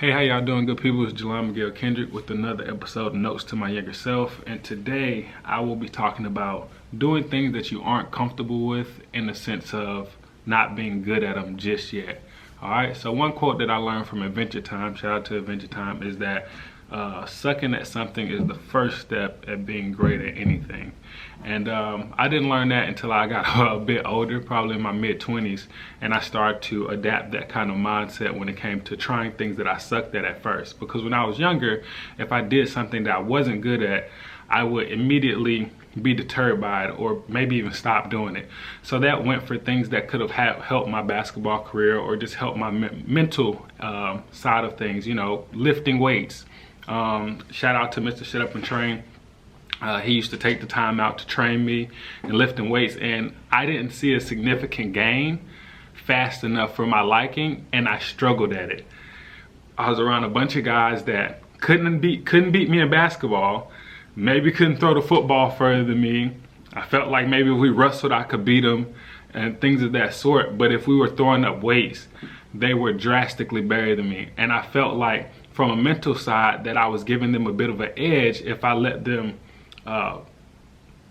Hey, how y'all doing, good people? It's Jelon Miguel Kendrick with another episode of Notes to My Younger Self. And today I will be talking about doing things that you aren't comfortable with in the sense of not being good at them just yet. All right, so one quote that I learned from Adventure Time, shout out to Adventure Time, is that sucking at something is the first step at being great at anything. And I didn't learn that until I got a bit older, probably in my mid-20s, and I started to adapt that kind of mindset when it came to trying things that I sucked at first. Because when I was younger, if I did something that I wasn't good at, I would immediately be deterred by it or maybe even stop doing it. So that went for things that could have helped my basketball career or just helped my mental side of things, you know, lifting weights. Shout out to Mr. Shut Up and Train. He used to take the time out to train me in lifting weights, and I didn't see a significant gain fast enough for my liking, and I struggled at it. I was around a bunch of guys that couldn't beat me in basketball, maybe couldn't throw the football further than me. I felt like maybe if we wrestled, I could beat them and things of that sort. But if we were throwing up weights, they were drastically better than me. And I felt like from a mental side that I was giving them a bit of an edge if I let them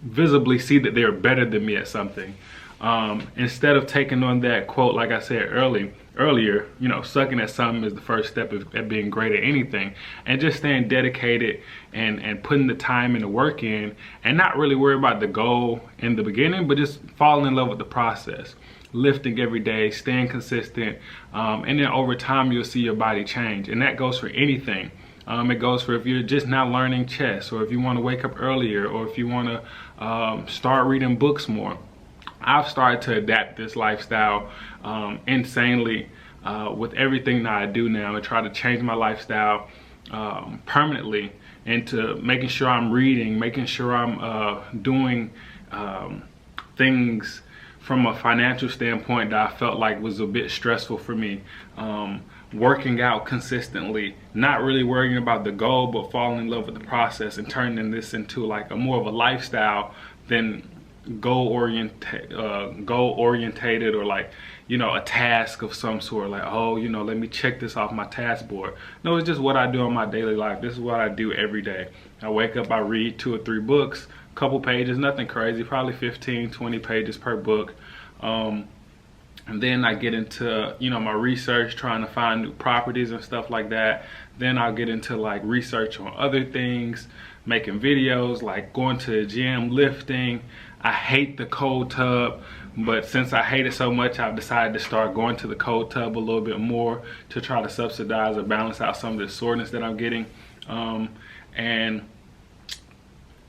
visibly see that they're better than me at something. Instead of taking on that quote, like I said earlier, you know, sucking at something is the first step at being great at anything, and just staying dedicated and putting the time and the work in, and not really worry about the goal in the beginning, but just falling in love with the process. Lifting every day, staying consistent, and then over time you'll see your body change. And that goes for anything. It goes for if you're just now learning chess, or if you want to wake up earlier, or if you want to start reading books more. I've started to adapt this lifestyle insanely with everything that I do now, and try to change my lifestyle permanently into making sure I'm reading, making sure I'm doing things from a financial standpoint that I felt like was a bit stressful for me. Working out consistently, not really worrying about the goal, but falling in love with the process and turning this into like a more of a lifestyle than goal orientated or like, you know, a task of some sort, like, oh, you know, let me check this off my task board. No, it's just what I do in my daily life. This is what I do every day. I wake up, I read 2 or 3 books, couple pages, nothing crazy, probably 15, 20 pages per book. And then I get into, you know, my research, trying to find new properties and stuff like that. Then I'll get into like research on other things, making videos, like going to the gym, lifting. I hate the cold tub, but since I hate it so much, I've decided to start going to the cold tub a little bit more to try to subsidize or balance out some of the soreness that I'm getting. And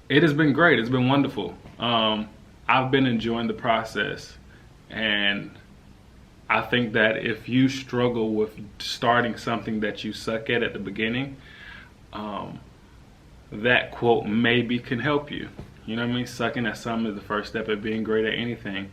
it has been great. It's been wonderful. I've been enjoying the process, and I think that if you struggle with starting something that you suck at the beginning, that quote maybe can help you. You know what I mean? Sucking at something is the first step at being great at anything.